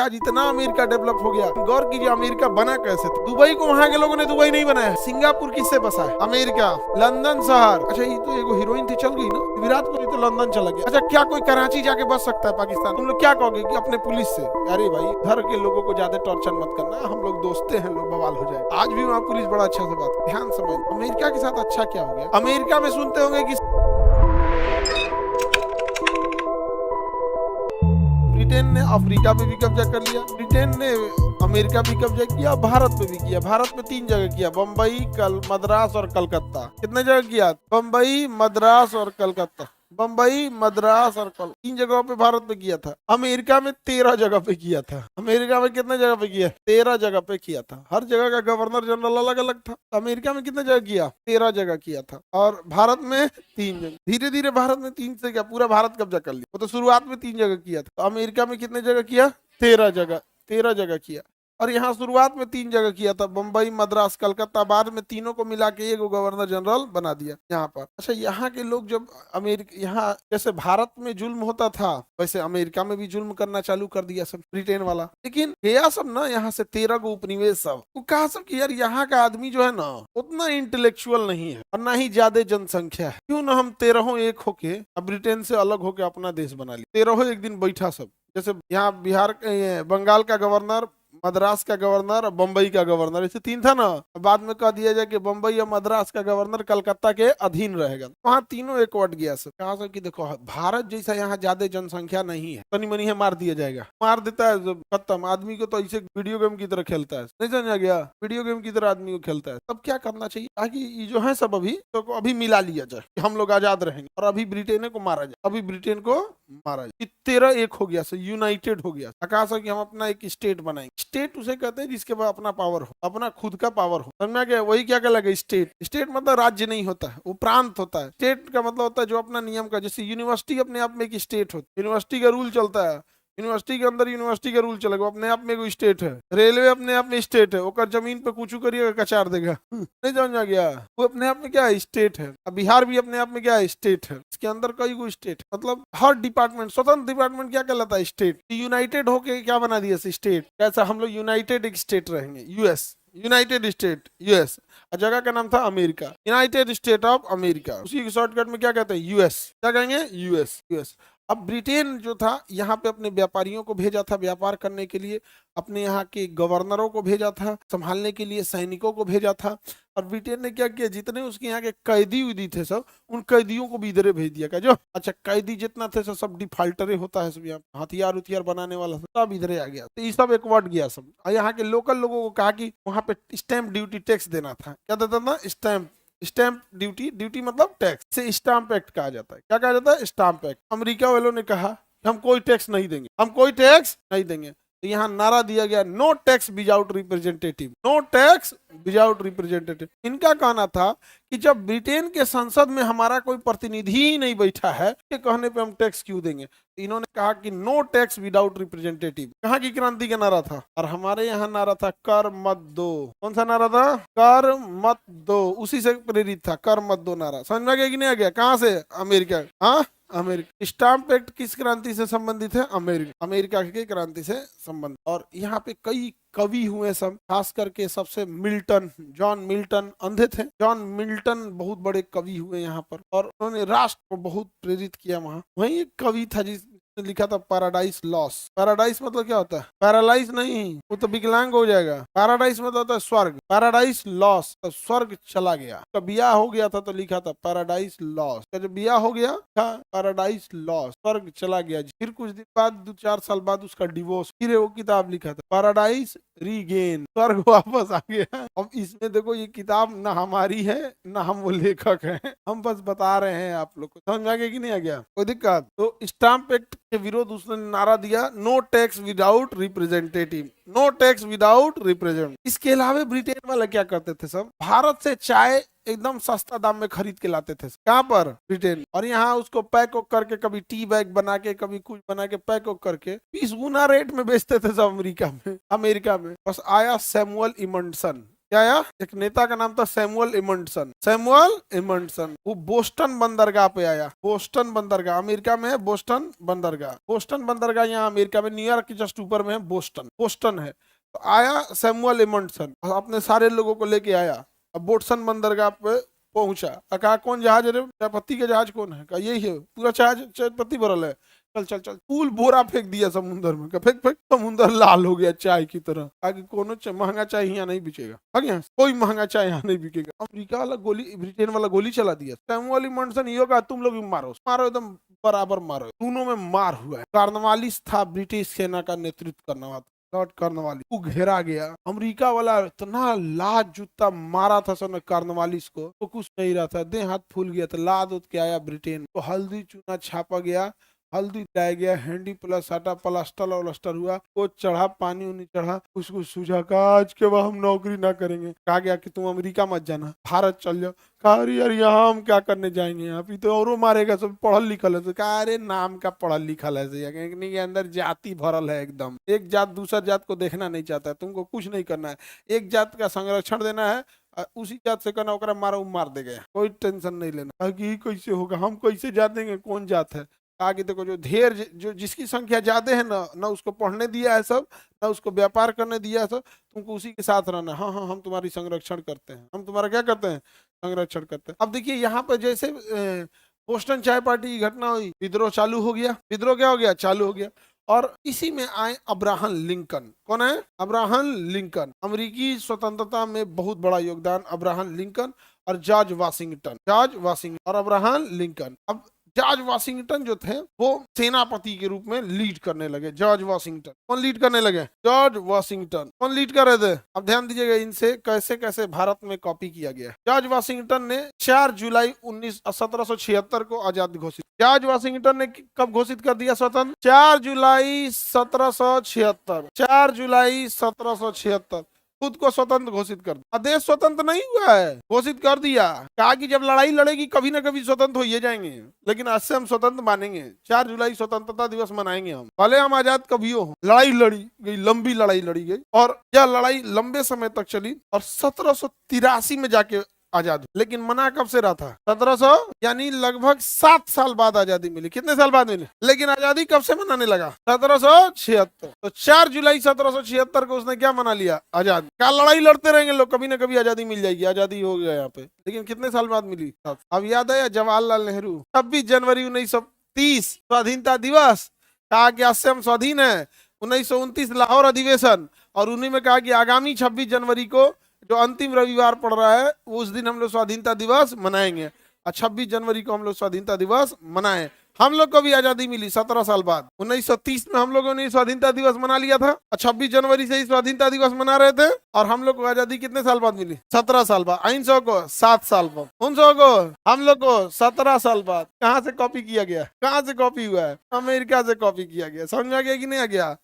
आज इतना America develop हो गया, गौर कीजिए अमेरिका बना कैसे था। दुबई को वहाँ के लोगों ने दुबई नहीं बनाया, सिंगापुर किससे बसा है? अमेरिका। लंदन शहर, अच्छा ये तो एगो हीरोइन थी चल गई ना, विराट कोहली तो लंदन चला गया। अच्छा क्या कोई कराची जाके बच सकता है पाकिस्तान? तुम लोग क्या कहोगे कि अपने पुलिस से, अरे भाई घर के लोगों को ज्यादा टॉर्चर मत करना, हम लोग दोस्ते हैं, लोग बवाल हो जाए। आज भी वहाँ पुलिस बड़ा अच्छा से बात, ध्यान समझ। अमेरिका के साथ अच्छा क्या हो गया? अमेरिका में सुनते होंगे कि ब्रिटेन ने अफ्रीका पे भी कब्जा कर लिया, ब्रिटेन ने अमेरिका भी कब्जा किया, भारत पे भी किया। भारत में 3 जगह किया, बम्बई, मद्रास और कलकत्ता। कितने जगह किया? बम्बई, मद्रास और कलकत्ता। बम्बई, मद्रास और 3 जगहों पे भारत पे किया था। अमेरिका में 13 जगह पे किया था। अमेरिका में कितने जगह पे किया? 13 जगह पे किया था। हर जगह का गवर्नर जनरल अलग अलग था। अमेरिका में कितने जगह किया? 13 जगह किया था। और भारत में 3 जगह। धीरे धीरे भारत में 3 से क्या पूरा भारत कब्जा कर लिया। वो तो शुरुआत में 3 जगह किया था। तो अमेरिका में कितने जगह किया? 13 जगह। 13 जगह किया। और यहाँ शुरुआत में 3 जगह किया था, बम्बई, मद्रास, कलकत्ता। बाद में तीनों को मिला के एक गवर्नर जनरल बना दिया यहाँ पर। अच्छा यहाँ के लोग जब अमेरिका, यहाँ जैसे भारत में जुल्म होता था वैसे अमेरिका में भी जुल्म करना चालू कर दिया सब ब्रिटेन वाला। लेकिन गया सब ना यहाँ से 13 को उपनिवेश सब, वो कहा सब कि यार यहाँ का आदमी जो है ना उतना इंटेलेक्चुअल नहीं है और ना ही ज्यादा जनसंख्या है, क्यों ना हम 13 एक होके ब्रिटेन से अलग होके अपना देश बना लिया। 13 एक दिन बैठा सब, जैसे यहाँ बिहार, बंगाल का गवर्नर, मद्रास का गवर्नर और बम्बई का गवर्नर, ऐसे 3 था ना। बाद में कह दिया जाए कि बम्बई और मद्रास का गवर्नर कलकत्ता के अधीन रहेगा। वहाँ तीनों एक वट गया सब। कहा सब कि देखो भारत जैसा यहाँ ज्यादा जनसंख्या नहीं है, तनी मनी है मार दिया जाएगा, मार देता है खत्म। आदमी को तो ऐसे वीडियो गेम की तरह खेलता है, नहीं समझा गया? वीडियो गेम की तरह आदमी को खेलता है। तब क्या करना चाहिए ताकि ये जो है सब अभी तो अभी मिला लिया जाए कि हम लोग आजाद रहेंगे और अभी ब्रिटेन को मारा जाए, अभी ब्रिटेन को मारा जाए। 13 एक हो गया, यूनाइटेड हो गया। कहा कि हम अपना एक स्टेट बनाएंगे। स्टेट उसे कहते हैं जिसके पास अपना पावर हो, अपना खुद का पावर हो, समझ में गया? वही क्या कहलाएगा स्टेट। स्टेट मतलब राज्य नहीं होता है, वो प्रांत होता है। स्टेट का मतलब होता है जो अपना नियम का, जैसे यूनिवर्सिटी अपने आप में एक स्टेट होती है, यूनिवर्सिटी का रूल चलता है, यूनिवर्सिटी के अंदर यूनिवर्सिटी का रूल चलेगा, अपने आप में कोई स्टेट है। रेलवे अपने आप में स्टेट है, वो जमीन पे कुछ करिएगा कचार देगा, नहीं समझ आ गया? वो अपने आप में क्या है? स्टेट है। अब बिहार भी अपने आप में क्या है? स्टेट है। इसके अंदर कई को स्टेट, मतलब हर डिपार्टमेंट, स्वतंत्र डिपार्टमेंट क्या कहलाता है? स्टेट। यूनाइटेड होके क्या बना दिया स्टेट, कैसा हम लोग यूनाइटेड एक स्टेट रहेंगे, यूएस, यूनाइटेड स्टेट यूएस। जगह का नाम था America, United state of America. उसी के शॉर्टकट में क्या कहते हैं? यूएस। क्या कहेंगे? US, US. अब ब्रिटेन जो था यहाँ पे अपने व्यापारियों को भेजा था व्यापार करने के लिए, अपने यहाँ के गवर्नरों को भेजा था संभालने के लिए, सैनिकों को भेजा था। और ब्रिटेन ने क्या किया, जितने उसके यहाँ के कैदी उदी थे सब, उन कैदियों को भी इधरे भेज दिया। क्या जो अच्छा कैदी जितना थे सब डिफाल्टरे होता है, सब यहाँ हथियार उथियार बनाने वाला सब इधरे आ गया। तो ये सब एक वर्ड गया सब। और यहाँ के लोकल लोगों को कहा कि वहाँ पे स्टैंप ड्यूटी टैक्स देना था। क्या देता था? Stamp, stamp duty. ड्यूटी मतलब टैक्स, से स्टाम्प एक्ट कहा जाता है। क्या कहा जाता है? Stamp act. अमेरिका वालों ने कहा कि हम कोई टैक्स नहीं देंगे, हम कोई टैक्स नहीं देंगे। तो यहाँ नारा दिया गया, no tax without representative, no tax without representative. इनका कहना था कि जब ब्रिटेन के संसद में हमारा कोई प्रतिनिधि ही नहीं बैठा है, के कहने पे हम टैक्स क्यों देंगे? तो इन्होंने कहा कि नो टैक्स विदाउट रिप्रेजेंटेटिव। कहाँ की क्रांति का नारा था? और हमारे यहाँ नारा था कर मत दो। कौन सा नारा था? कर मत दो। उसी से प्रेरित था, कर मत दो नारा। समझ में आ गया कि नहीं आ गया? कहाँ से? अमेरिका। हाँ अमेरिका। स्टाम्प एक्ट किस क्रांति से संबंधित है? अमेरिका की क्रांति से संबंधित। और यहाँ पे कई कवि हुए सब, खास करके सबसे मिल्टन, जॉन मिल्टन, अंधे थे, जॉन मिल्टन बहुत बड़े कवि हुए यहाँ पर, और उन्होंने राष्ट्र को बहुत प्रेरित किया। वहाँ वही एक कवि था जिसने लिखा था पैराडाइज लॉस्ट। पैराडाइज मतलब क्या होता है? पैरालाइज नहीं, वो तो विकलांग हो जाएगा। पैराडाइज मतलब होता है स्वर्ग। पैराडाइज लॉस्ट, तो स्वर्ग चला गया। उसका ब्याह हो गया था तो लिखा था पैराडाइज लॉस्ट। जब ब्याह हो गया था पैराडाइज लॉस्ट, स्वर्ग चला गया। फिर कुछ दिन बाद, 2-4 साल बाद उसका डिवोर्स, फिर वो किताब लिखा था पैराडाइज रीगेन, स्वर्ग वापस आ गया। अब इसमें देखो ये किताब ना हमारी है ना हम वो लेखक हैं, हम बस बता रहे हैं आप लोग को। समझ आ गया कि नहीं आ गया? कोई दिक्कत? तो स्टाम्प एक्ट के विरोध उसने नारा दिया, no tax without representative, no tax without represent. इसके अलावा ब्रिटेन वाले क्या करते थे सब? भारत से चाय एकदम सस्ता दाम में खरीद के लाते थे। कहाँ पर? ब्रिटेन। और यहाँ उसको पैक करके, कभी टी बैग बना के, कभी कुछ बना के पैक करके 20 गुना रेट में बेचते थे सब अमेरिका में। बस आया सैमुअल इमंडसन, क्या आया? एक नेता का नाम था सैमुअल एमंडसन। सैमुअल एमंडसन वो बोस्टन बंदरगाह पे आया। बोस्टन बंदरगाह अमेरिका में है। बोस्टन बंदरगाह, बोस्टन बंदरगाह यहाँ अमेरिका में, न्यूयॉर्क के जस्ट ऊपर में है। बोस्टन, बोस्टन है। तो आया सैमुअल एमंडसन, अपने सारे लोगों को लेके आया। अब बोस्टन बंदरगाह पे पहुंचा। कहा कौन जहाज है रे? चाय पत्ती के जहाज कौन है? कहा यही है, पूरा जहाज चाय पत्ती भरल है। चल चल चल, फूल बोरा फेंक दिया समुद्र में। फेंक फेंक, समुद्र लाल हो गया चाय की तरह। आगे कोनो महंगा चाय यहाँ नहीं बिकेगा। आगे कोई महंगा चाय यहाँ नहीं बिकेगा। अमेरिका वाला गोली, ब्रिटेन वाला गोली चला दिया। सैमुअल एमंडसन ये कहा तुम लोग भी मारो, मारो एकदम बराबर मारो। दोनों में मार हुआ है। कार्नवालिस था ब्रिटिश सेना का नेतृत्व करने वाला, लॉर्ड कार्नवालिस। वो घेरा गया। अमेरिका वाला इतना लात जूता मारा था सब कार्नवालिस को, तो कुछ नहीं रहा था, देह हाथ फूल गया था। लाद उद के आया ब्रिटेन, तो हल्दी चूना छापा गया, हल्दी लाया गया, हैंडी प्लस हटा, प्लास्टर वलास्टर हुआ, वो चढ़ा, पानी उनी चढ़ा, उसको सूझा। कहा आज के बाद हम नौकरी ना करेंगे। कहा गया कि तुम अमेरिका मत जाना, भारत चल जाओ। कहा अरे यार यहाँ हम क्या करने जाएंगे, यहाँ पे तो औरों मारेगा, सब पढ़ल लिखल है। तो कहा अरे नाम का पढ़ल लिखल है, के अंदर जाति भरल है एकदम। एक जात दूसर जात को देखना नहीं चाहता है, तुमको कुछ नहीं करना है, एक जात का संरक्षण देना है, उसी जात से कहना ओकरा मारो, मार देगा, कोई टेंशन नहीं लेना। कि कैसे होगा, हम कैसे जान देंगे कौन जात है। आगे देखो, जो ढेर, जो जिसकी संख्या ज्यादा है ना, ना उसको पढ़ने दिया है सब, ना उसको व्यापार करने दिया है सब, तुमको उसी के साथ रहना। हाँ हाँ, हम तुम्हारी संरक्षण करते हैं, हम तुम्हारा क्या करते हैं, संरक्षण करते हैं। अब देखिए यहाँ पर जैसे बोस्टन चाय पार्टी की घटना हुई, विद्रोह चालू हो गया। विद्रोह क्या हो गया, चालू हो गया। और इसी में आए अब्राहम लिंकन। कौन है? Abraham Lincoln. अमेरिकी स्वतंत्रता में बहुत बड़ा योगदान अब्राहम लिंकन और जॉर्ज वाशिंगटन। जॉर्ज वाशिंगटन और अब्राहम लिंकन। अब जॉर्ज वाशिंगटन जो थे वो सेनापति के रूप में लीड करने लगे। जॉर्ज वाशिंगटन कौन लीड करने लगे? जॉर्ज वाशिंगटन कौन लीड कर रहे थे? अब ध्यान दीजिएगा, इनसे कैसे कैसे भारत में कॉपी किया गया। जॉर्ज वाशिंगटन ने 4 जुलाई 1776 को आजाद घोषित। जॉर्ज वाशिंगटन ने कब घोषित कर दिया स्वतंत्र? 4 जुलाई 1776। 4 जुलाई 1776 खुद को स्वतंत्र घोषित कर दिया। देश स्वतंत्र नहीं हुआ है, घोषित कर दिया। कहा कि जब लड़ाई लड़ेगी कभी ना कभी स्वतंत्र हो ही जाएंगे, लेकिन आज से हम स्वतंत्र मानेंगे। 4 जुलाई स्वतंत्रता दिवस मनाएंगे हम, भले हम आजाद कभी हो। लड़ाई लड़ी गई, लंबी लड़ाई लड़ी गई, और यह लड़ाई लंबे समय तक चली, और 1783 में जाके आजाद। लेकिन मना कब से रहा था? 1700, यानी लगभग 7 साल बाद आजादी मिली। कितने साल बाद मिली? लेकिन आजादी कब से मनाने लगा? 1776। तो 4 जुलाई 1776 को उसने क्या मना लिया? आजाद। क्या लड़ाई लड़ते रहेंगे लोग, कभी ना कभी आजादी मिल जाएगी, आजादी हो गया यहाँ पे। लेकिन कितने साल बाद मिली? अब याद है जवाहरलाल नेहरू 26 जनवरी 1930 स्वाधीनता दिवस। कहा कि आज से हम स्वाधीन है। 1929 लाहौर अधिवेशन, और उन्हीं में कहा कि आगामी 26 जनवरी को जो अंतिम रविवार पड़ रहा है, उस दिन हम लोग स्वाधीनता दिवस मनाएंगे। और 26 जनवरी को हम लोग स्वाधीनता दिवस मनाएं। हम लोग को भी आजादी मिली 17 साल बाद। 1930 में हम लोगों ने स्वाधीनता दिवस मना लिया था, और 26 जनवरी से ही स्वाधीनता दिवस मना रहे थे। और हम लोग को आजादी कितने साल बाद मिली? 17 साल बाद। 900 को 7 साल बाद, 900 को हम लोग को 17 साल बाद। कहाँ से कॉपी किया गया? कहाँ से कॉपी हुआ है? अमेरिका से कॉपी किया गया। समझ आ गया कि नहीं आ गया?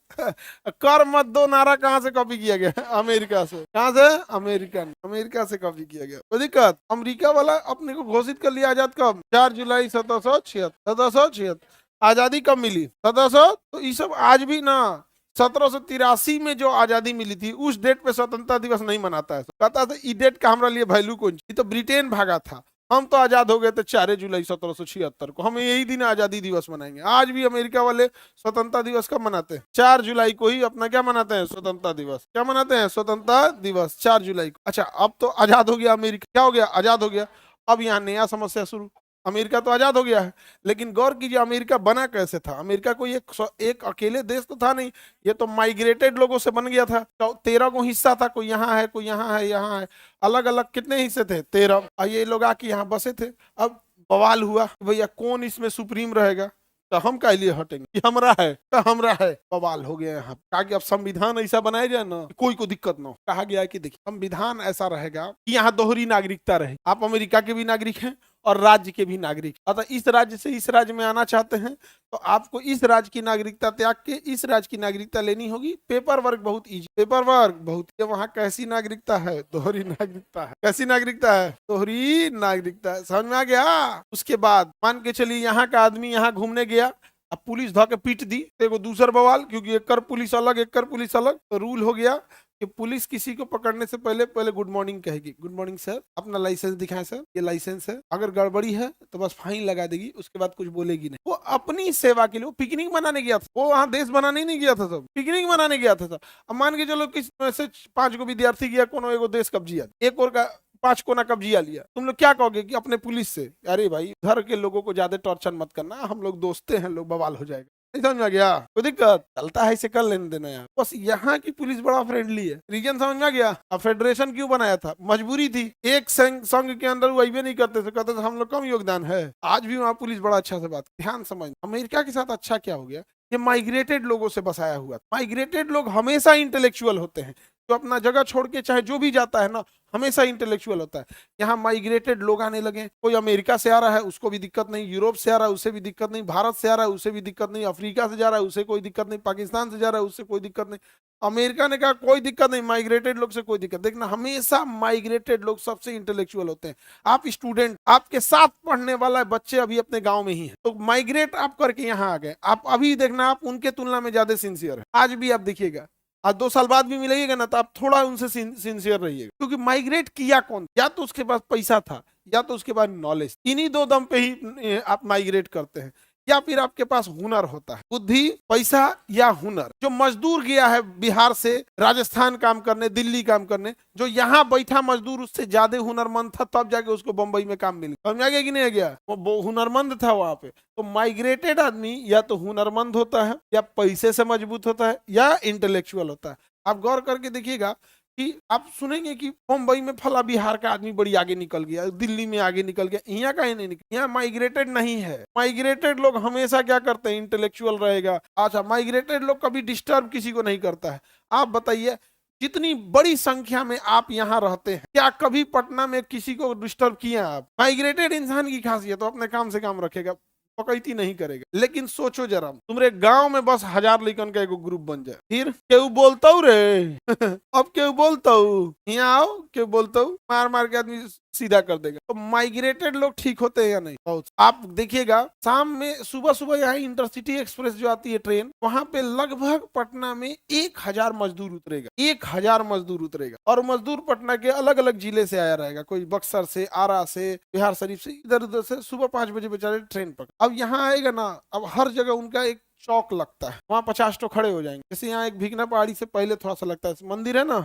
कर मत दो नारा कहाँ से कॉपी किया गया? अमेरिका से। कहाँ से? अमेरिका से कॉपी किया गया। कोई दिक्कत? अमेरिका वाला अपने को घोषित कर लिया आजाद कब? 4 जुलाई 1776। आजादी कब मिली? 1700। तो ये सब आज भी ना 1783 में जो आजादी मिली थी, उस डेट पे स्वतंत्रता दिवस नहीं मनाता है। कहता था ई डेट का हमारा लिए वैल्यू कौन? तो ब्रिटेन भागा था, हम तो आजाद हो गए थे 4 जुलाई 1776 को। हम यही दिन आजादी दिवस मनाएंगे। आज भी अमेरिका वाले स्वतंत्रता दिवस कब मनाते हैं? 4 जुलाई को ही अपना क्या मनाते हैं? स्वतंत्रता दिवस। क्या मनाते हैं? स्वतंत्रता दिवस 4 जुलाई को। अच्छा, अब तो आजाद हो गया अमेरिका। क्या हो गया? आजाद हो गया। अब यहाँ नया समस्या शुरू। अमेरिका तो आजाद हो गया है, लेकिन गौर कीजिए अमेरिका बना कैसे था? अमेरिका कोई एक अकेले देश तो था नहीं, ये तो माइग्रेटेड लोगों से बन गया था। तो 13 को हिस्सा था, कोई यहाँ है, कोई यहाँ है, यहाँ है, अलग अलग कितने हिस्से थे? 13। और ये लोग आके यहाँ बसे थे। अब बवाल हुआ भैया कौन इसमें सुप्रीम रहेगा? तो हम क्या लिए हटेंगे? ये हमरा है, तो हमरा है। बवाल हो गया यहाँ। कहा कि अब संविधान ऐसा बनाया जाए ना कोई को दिक्कत ना हो। कहा गया कि देखिए संविधान ऐसा रहेगा कि यहाँ दोहरी नागरिकता रहे। आप अमेरिका के भी नागरिक हैं और राज्य के भी नागरिक। अतः इस राज्य से इस राज्य में आना चाहते हैं तो आपको इस राज्य की नागरिकता त्याग के इस राज्य की नागरिकता लेनी होगी। पेपर वर्क बहुत इजी, पेपर वर्क बहुत। वहाँ कैसी नागरिकता है? दोहरी नागरिकता है। कैसी नागरिकता है? दोहरी नागरिकता है। समझ में आ गया? उसके बाद मान के चलिए यहाँ का आदमी यहाँ घूमने गया, अब पुलिस धो के पीट दी, तो दूसर बवाल, क्योंकि एक कर पुलिस अलग, एक कर पुलिस अलग, तो रूल हो गया कि पुलिस किसी को पकड़ने से पहले पहले गुड मॉर्निंग कहेगी, गुड मॉर्निंग सर, अपना लाइसेंस दिखाएं सर, ये लाइसेंस है, अगर गड़बड़ी है तो बस फाइन लगा देगी, उसके बाद कुछ बोलेगी नहीं। वो अपनी सेवा के लिए, वो पिकनिक मनाने गया था, वो वहाँ देश बनाने नहीं गया था, सब पिकनिक मनाने गया था सब। अब मान के चलो किस में से 5 गो विद्यार्थी गया, कोनो एगो देश कब्जिया, एक और का 5 कोना कब्जिया लिया, तुम लोग क्या कहोगे कि अपने पुलिस से, अरे भाई घर के लोगों को ज्यादा टॉर्चर मत करना, हम लोग दोस्ते हैं, लोग बवाल हो जाएगा। नहीं समझ में गया? कोई दिक्कत चलता है, इसे कर लेने देना यार। बस यहाँ की पुलिस बड़ा फ्रेंडली है। रीजन समझ में गया? अब फेडरेशन क्यों बनाया था? मजबूरी थी, एक संघ के अंदर वो नहीं करते थे, कहते थे हम लोग कम योगदान है। आज भी वहाँ पुलिस बड़ा अच्छा से बात, ध्यान समझ। अमेरिका के साथ अच्छा क्या हो गया, ये माइग्रेटेड लोगों से बसाया हुआ। माइग्रेटेड लोग हमेशा इंटेलेक्चुअल होते हैं, जो अपना जगह छोड़ के चाहे जो भी जाता है ना, हमेशा इंटेलेक्चुअल होता है। यहाँ माइग्रेटेड लोग आने लगे, कोई अमेरिका से आ रहा है उसको भी दिक्कत नहीं, यूरोप से आ रहा है उसे भी दिक्कत नहीं, भारत से आ रहा है उसे भी दिक्कत नहीं, अफ्रीका से जा रहा है उसे कोई दिक्कत नहीं, पाकिस्तान से जा रहा है उससे कोई दिक्कत नहीं। अमेरिका ने कहा कोई दिक्कत नहीं, माइग्रेटेड लोग से कोई दिक्कत। देखना हमेशा माइग्रेटेड लोग सबसे इंटेलेक्चुअल होते हैं। आप स्टूडेंट, आपके साथ पढ़ने वाला बच्चे अभी अपने गाँव में ही है, तो माइग्रेट आप करके यहाँ आ गए, आप अभी देखना आप उनके तुलना में ज्यादा सिंसियर है। आज भी आप देखिएगा, आज 2 साल बाद भी मिलेगा ना, तो आप थोड़ा उनसे सिंसियर रहिएगा, क्योंकि माइग्रेट किया कौन? या तो उसके पास पैसा था, या तो उसके पास नॉलेज। इन्हीं 2 दम पे ही आप माइग्रेट करते हैं, या फिर आपके पास हुनर होता है, बुद्धि, पैसा या हुनर। जो मजदूर गया है बिहार से राजस्थान काम करने, दिल्ली काम करने, जो यहाँ बैठा मजदूर उससे ज्यादा हुनरमंद था, तब जाके उसको बम्बई में काम मिला। समझ आ गया कि नहीं आ गया? वो हुनरमंद था वहां पे। तो माइग्रेटेड आदमी या तो हुनरमंद होता है, या पैसे से मजबूत होता है, या इंटेलेक्चुअल होता है। आप गौर करके देखिएगा कि आप सुनेंगे कि मुंबई में फला बिहार का आदमी बड़ी आगे निकल गया, दिल्ली में आगे निकल गया, यहाँ का ही नहीं निकल। यहाँ माइग्रेटेड नहीं है। माइग्रेटेड लोग हमेशा क्या करते हैं? इंटेलेक्चुअल रहेगा। अच्छा, माइग्रेटेड लोग कभी डिस्टर्ब किसी को नहीं करता है। आप बताइए, जितनी बड़ी संख्या में आप यहाँ रहते हैं, क्या कभी पटना में किसी को डिस्टर्ब किया आप? माइग्रेटेड इंसान की खासियत तो अपने काम से काम रखेगा, पकैती नहीं करेगा। लेकिन सोचो जरा, तुम्हारे गांव में बस 1000 लड़कन का एक ग्रुप बन जाए, फिर केहू बोलता हूँ रे अब केहू बोलता हूँ, यहाँ आओ, केहू बोलता हूँ, मार मार के आदमी सीधा कर देगा। तो माइग्रेटेड लोग ठीक होते हैं या नहीं? बहुत। आप देखिएगा, शाम में सुबह सुबह यहाँ इंटरसिटी एक्सप्रेस जो आती है ट्रेन, वहां पे लगभग पटना में 1000 मजदूर उतरेगा, 1000 मजदूर उतरेगा। और मजदूर पटना के अलग अलग जिले से आया रहेगा, कोई बक्सर से, आरा से, बिहार शरीफ से, इधर उधर से। सुबह 5 बजे बेचारे ट्रेन पकड़। अब यहाँ आएगा ना, अब हर जगह उनका एक चौक लगता है, वहां 50 तो खड़े हो जाएंगे। जैसे यहाँ एक भिगना पहाड़ी से पहले थोड़ा सा लगता है, मंदिर है ना,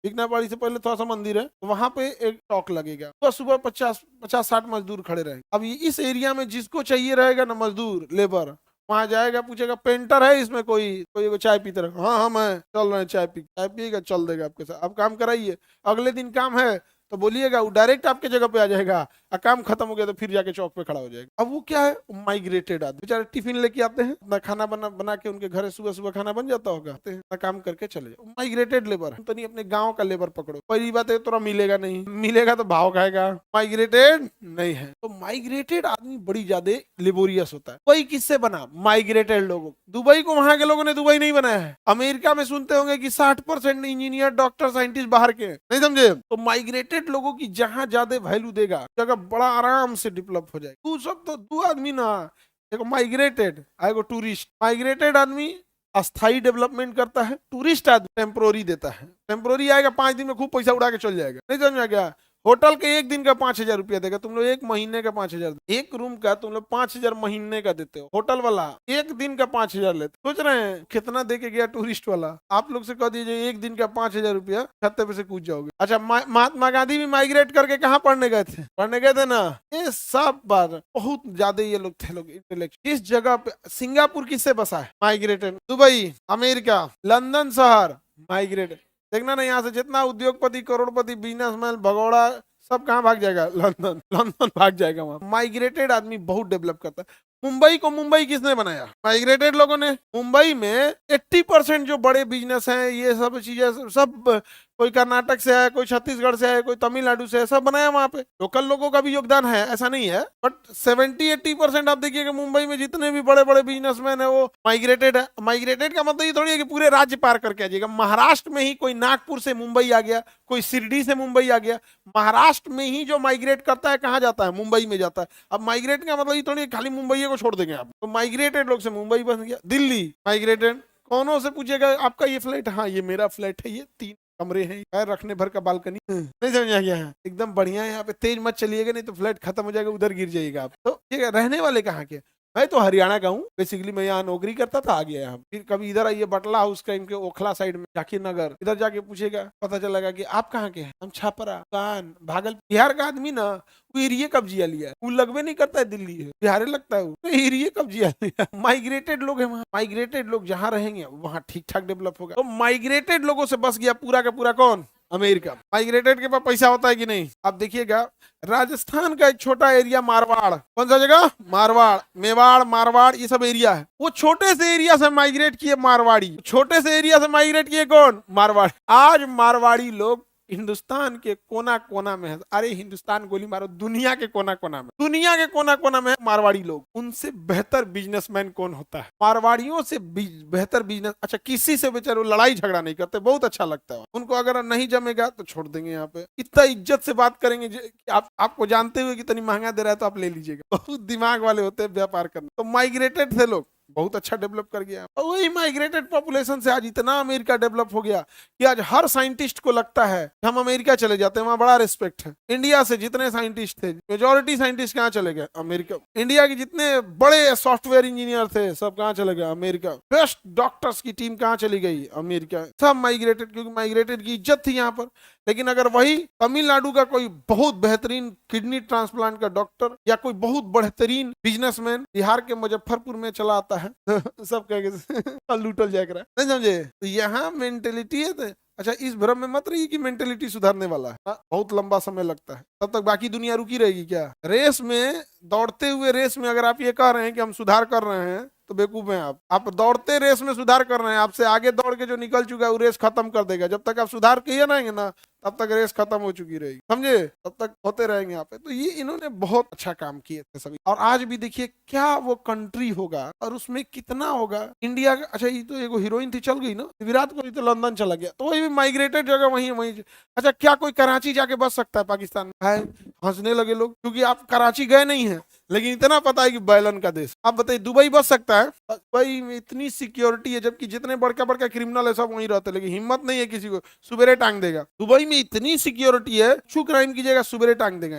भिगना पहाड़ी से पहले थोड़ा सा मंदिर है, वहां पे एक चौक लगेगा। तो सुबह 50-60 मजदूर खड़े रहेंगे। अब इस एरिया में जिसको चाहिए रहेगा ना मजदूर, लेबर, वहां जाएगा, पूछेगा पेंटर है इसमें कोई चाय पीते रहे? हाँ हम है, चल रहे हैं, चाय पिएगा, चल देगा आपके साथ, अब काम कराइए। अगले दिन काम है तो बोलिएगा, वो डायरेक्ट आपके जगह पे आ जाएगा। और काम खत्म हो गया तो फिर जाके चौक पे खड़ा हो जाएगा। अब वो क्या है? माइग्रेटेड आदमी, बेचारे टिफिन लेके आते हैं, अपना खाना बना के उनके घर सुबह सुबह खाना बन जाता होगा, काम करके चले जाओ। माइग्रेटेड लेबर है। तो नहीं, अपने गाँव का लेबर पकड़ो। पहली बात है, तोरा मिलेगा नहीं, मिलेगा तो भाव खाएगा। माइग्रेटेड नहीं है। तो माइग्रेटेड आदमी बड़ी ज्यादा लेबोरियस होता है। कोई किससे बना? माइग्रेटेड लोगों। दुबई को वहां के लोगों ने दुबई नहीं बनाया है। अमेरिका में सुनते होंगे कि 60% इंजीनियर, डॉक्टर, साइंटिस्ट बाहर के, नहीं समझे? तो माइग्रेटेड लोगों की जहां ज्यादा वैल्यू देगा, जगह बड़ा आराम से डेवलप हो जाएगा। तू सब तो 2 आदमी ना, एक माइग्रेटेड, एगो टूरिस्ट। माइग्रेटेड आदमी अस्थाई डेवलपमेंट करता है, टूरिस्ट आदमी टेम्पोररी देता है। टेम्पोररी आएगा, 5 दिन में खूब पैसा उड़ा के चल जाएगा, नहीं समझ में गया? होटल के 1 दिन का 5000 रुपया देगा, तुम लोग 1 महीने का 5000। एक रूम का तुम लोग 5000 महीने का देते हो, होटल वाला 1 दिन का 5000 लेते। सोच रहे हैं कितना दे के गया टूरिस्ट वाला? आप लोग से कह दीजिए 1 दिन का 5000 रुपया, छत्ते पे से कूद जाओगे। अच्छा, महात्मा गांधी भी माइग्रेट करके कहाँ पढ़ने गए थे? पढ़ने गए थे ना। ये सब बात बहुत ज्यादा ये लोग थे, लोग इंटेलेक्चुअल। किस जगह पे? सिंगापुर किससे बसा है? माइग्रेटेड। दुबई, अमेरिका, लंदन शहर, माइग्रेटेड। देखना ना, यहाँ से जितना उद्योगपति, करोड़पति, बिजनेसमैन, भगोड़ा, सब कहाँ भाग जाएगा? लंदन। लंदन भाग जाएगा वहां। माइग्रेटेड आदमी बहुत डेवलप करता है। मुंबई को मुंबई किसने बनाया? माइग्रेटेड लोगों ने। मुंबई में 80% जो बड़े बिजनेस हैं, ये सब चीजें, सब कोई कर्नाटक से है, कोई छत्तीसगढ़ से है, कोई तमिलनाडु से है, सब बनाया वहां पे। लोकल लोगों का भी योगदान है, ऐसा नहीं है, बट 70-80% आप देखिएगा मुंबई में जितने भी बड़े बड़े बिजनेसमैन है वो माइग्रेटेड है। माइग्रेटेड का मतलब ये थोड़ी है कि पूरे राज्य पार करके आ जाएगा। महाराष्ट्र में ही कोई नागपुर से मुंबई आ गया, कोई शिरडी से मुंबई आ गया। महाराष्ट्र में ही जो माइग्रेट करता है कहाँ जाता है? मुंबई में जाता है। अब माइग्रेट का मतलब ये थोड़ी खाली मुंबई को छोड़ देंगे आप। तो माइग्रेटेड लोग से मुंबई बन गया। दिल्ली माइग्रेटेड। कौनों से पूछेगा आपका ये फ्लैट? हाँ ये मेरा फ्लैट है, ये 3 कमरे हैं, पैर रखने भर का बालकनी, नहीं समझ आ गया है, एकदम बढ़िया है। यहाँ पे तेज मत चलिएगा, नहीं तो फ्लैट खत्म हो जाएगा, उधर गिर जाइएगा आप। तो ये रहने वाले कहाँ के? मैं तो हरियाणा का हूँ बेसिकली, मैं यहाँ नौकरी करता था, आ गया यहाँ। फिर कभी इधर आइए बटला हाउस क्राइम के ओखला साइड में जाकिर नगर, इधर जाके पूछेगा, पता चलेगा कि आप कहाँ के हैं। हम छापरा, कान, भागलपुर। बिहार का आदमी ना वो एरिया कब्जिया लिया है, वो लगवे नहीं करता है दिल्ली है, बिहार लगता है, वो एरिया कब्जिया लिया। माइग्रेटेड लोग है वहाँ, माइग्रेटेड लोग जहाँ रहेंगे वहाँ ठीक ठाक डेवलप होगा। तो माइग्रेटेड लोगों से बस गया पूरा का पूरा कौन? अमेरिका। माइग्रेटेड के पास पैसा होता है कि नहीं? आप देखिएगा राजस्थान का एक छोटा एरिया मारवाड़, कौन सा जगह? मारवाड़, मेवाड़, मारवाड़, ये सब एरिया है। वो छोटे से एरिया से माइग्रेट किए मारवाड़ी, छोटे से एरिया से माइग्रेट किए कौन? मारवाड़ी। आज मारवाड़ी लोग हिंदुस्तान के कोना कोना में है। अरे हिंदुस्तान गोली मारो, दुनिया के कोना कोना में, दुनिया के कोना कोना में है मारवाड़ी लोग। उनसे बेहतर बिजनेसमैन कौन होता है? मारवाड़ियों से बेहतर बिजनेस। अच्छा, किसी से बेचारे लड़ाई झगड़ा नहीं करते, बहुत अच्छा लगता है उनको। अगर नहीं जमेगा तो छोड़ देंगे। यहाँ पे इतना इज्जत से बात करेंगे, आपको जानते हुए कितनी महंगा दे रहा है तो आप ले लीजिएगा। बहुत दिमाग वाले होते हैं व्यापार करने। तो माइग्रेटेड थे लोग, बहुत अच्छा डेवलप कर गया। और वही माइग्रेटेड पॉपुलेशन से आज इतना अमेरिका डेवलप हो गया कि आज हर साइंटिस्ट को लगता है कि हम अमेरिका चले जाते हैं, वहां बड़ा रिस्पेक्ट है। इंडिया से जितने साइंटिस्ट थे, मेजोरिटी साइंटिस्ट कहाँ चले गए? अमेरिका। इंडिया के जितने बड़े सॉफ्टवेयर इंजीनियर थे सब कहाँ चले गए? अमेरिका। बेस्ट डॉक्टर्स की टीम कहाँ चली गई? अमेरिका। सब माइग्रेटेड, क्योंकि माइग्रेटेड की इज्जत थी यहाँ पर। लेकिन अगर वही तमिलनाडु का कोई बहुत बेहतरीन किडनी ट्रांसप्लांट का डॉक्टर या कोई बहुत बेहतरीन बिजनेसमैन बिहार के मुजफ्फरपुर में चला आता है तो सब कहेंगे लूटल जाएगा, नहीं समझे? तो यहाँ मेंटेलिटी है। तो अच्छा, इस भ्रम में मत रहिए कि मेंटेलिटी सुधारने वाला है। बहुत लंबा समय लगता है, तब तक बाकी दुनिया रुकी रहेगी क्या? रेस में, दौड़ते हुए रेस में अगर आप ये कह रहे हैं कि हम सुधार कर रहे हैं तो बेवकूफ हैं आप। आप दौड़ते रेस में सुधार कर रहे हैं, आपसे आगे दौड़ के जो निकल चुका है वो रेस खत्म कर देगा। जब तक आप सुधार किए रहेंगे ना तब तक रेस खत्म हो चुकी रहेगी, समझे? तब तक होते रहेंगे यहाँ पे। तो ये इन्होंने बहुत अच्छा काम किए थे सभी। और आज भी देखिए क्या वो कंट्री होगा और उसमें कितना होगा इंडिया का। अच्छा, ये तो एगो हीरोइन थी, चल गई ना, विराट कोहली तो लंदन चला गया, तो वही भी माइग्रेटेड जगह वही वही। अच्छा, क्या कोई कराची जाके बस सकता है पाकिस्तान में? है, हंसने लगे लोग, क्योंकि आप कराची गए नहीं है, लेकिन इतना पता है कि बैलन का देश। आप बताइए दुबई बच सकता है? दुबई में इतनी सिक्योरिटी है, जबकि जितने बड़का बड़का क्रिमिनल है सब वहीं रहते, लेकिन हिम्मत नहीं है किसी को, सुबेरे टांग देगा। दुबई में इतनी सिक्योरिटी है, छू क्राइम कीजिएगा सुबेरे टांग देगा।